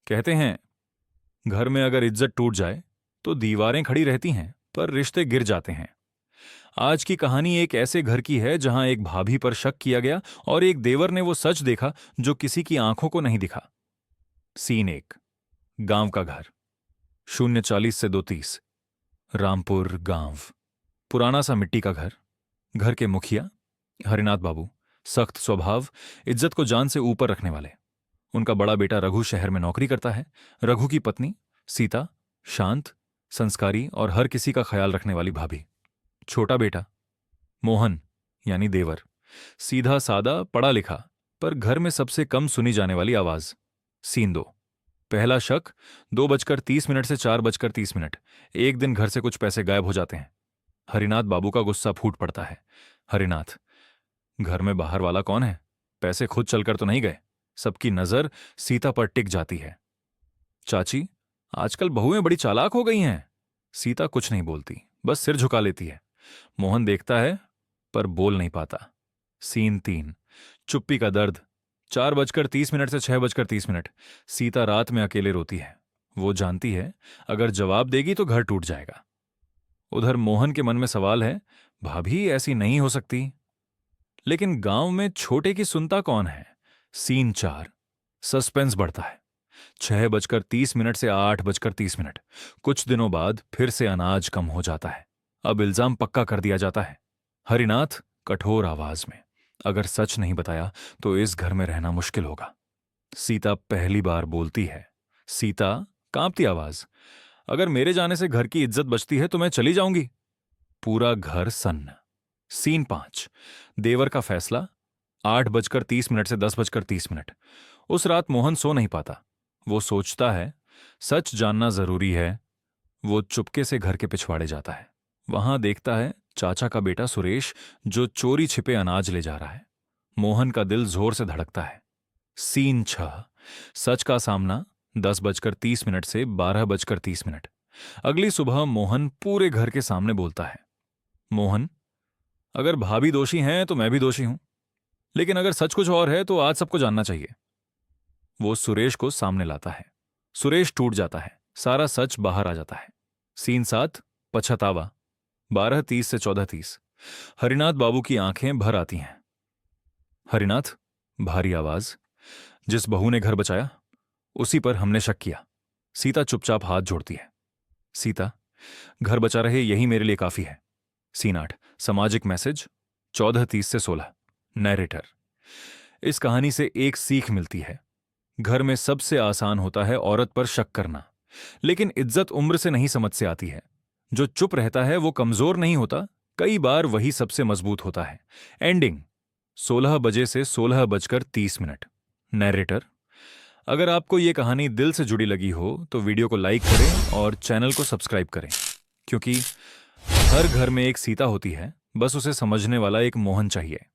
कहते हैं घर में अगर इज्जत टूट जाए तो दीवारें खड़ी रहती हैं पर रिश्ते गिर जाते हैं। आज की कहानी एक ऐसे घर की है जहां एक भाभी पर शक किया गया और एक देवर ने वो सच देखा जो किसी की आंखों को नहीं दिखा। सीन एक, गांव का घर। 040 से 230, रामपुर गांव। पुराना सा मिट्टी का घर। घर के मुखिया हरिनाथ बाबू, सख्त स्वभाव, इज्जत को जान से ऊपर रखने वाले। उनका बड़ा बेटा रघु शहर में नौकरी करता है। रघु की पत्नी सीता शांत, संस्कारी और हर किसी का ख्याल रखने वाली भाभी। छोटा बेटा मोहन यानी देवर, सीधा सादा, पढ़ा लिखा, पर घर में सबसे कम सुनी जाने वाली आवाज। सीन दो, पहला शक। 2:30 से 4:30। एक दिन घर से कुछ पैसे गायब हो जाते हैं। हरिनाथ बाबू का गुस्सा फूट पड़ता है। हरिनाथ, घर में बाहर वाला कौन है? पैसे खुद चलकर तो नहीं गए? सबकी नजर सीता पर टिक जाती है। चाची, आजकल बहुएं बड़ी चालाक हो गई हैं। सीता कुछ नहीं बोलती, बस सिर झुका लेती है। मोहन देखता है पर बोल नहीं पाता। सीन 3, चुप्पी का दर्द। 4:30 से 6:30। सीता रात में अकेले रोती है। वो जानती है अगर जवाब देगी तो घर टूट जाएगा। उधर मोहन के मन में सवाल है, भाभी ऐसी नहीं हो सकती। लेकिन गांव में छोटे की सुनता कौन है? सीन 4, सस्पेंस बढ़ता है। 6:30 से 8:30। कुछ दिनों बाद फिर से अनाज कम हो जाता है। अब इल्जाम पक्का कर दिया जाता है। हरिनाथ कठोर आवाज में, अगर सच नहीं बताया तो इस घर में रहना मुश्किल होगा। सीता पहली बार बोलती है। सीता कांपती आवाज, अगर मेरे जाने से घर की इज्जत बचती है तो मैं चली जाऊंगी। पूरा घर सन्न। सीन 5, देवर का फैसला। 8:30 से 10:30। उस रात मोहन सो नहीं पाता। वो सोचता है सच जानना जरूरी है। वो चुपके से घर के पिछवाड़े जाता है। वहां देखता है चाचा का बेटा सुरेश जो चोरी छिपे अनाज ले जा रहा है। मोहन का दिल जोर से धड़कता है। सीन 6, सच का सामना। 10:30 से 12:30। अगली सुबह मोहन पूरे घर के सामने बोलता है। मोहन, अगर भाभी दोषी हैं तो मैं भी दोषी हूं, लेकिन अगर सच कुछ और है तो आज सबको जानना चाहिए। वो सुरेश को सामने लाता है। सुरेश टूट जाता है। सारा सच बाहर आ जाता है। सीन 7, पछतावा। 12:30 से 14:30। हरिनाथ बाबू की आंखें भर आती हैं। हरिनाथ, भारी आवाज, जिस बहू ने घर बचाया उसी पर हमने शक किया। सीता चुपचाप हाथ जोड़ती है। सीता, घर बचा रहे यही मेरे लिए काफी है। सीन 8, सामाजिक मैसेज। 14:30 से 16। नैरेटर, इस कहानी से एक सीख मिलती है। घर में सबसे आसान होता है औरत पर शक करना, लेकिन इज्जत उम्र से नहीं समझ से आती है। जो चुप रहता है वो कमजोर नहीं होता, कई बार वही सबसे मजबूत होता है। एंडिंग 16 बजे से 16:30। नैरेटर, अगर आपको ये कहानी दिल से जुड़ी लगी हो तो वीडियो को लाइक करें और चैनल को सब्सक्राइब करें, क्योंकि हर घर में एक सीता होती है, बस उसे समझने वाला एक मोहन चाहिए।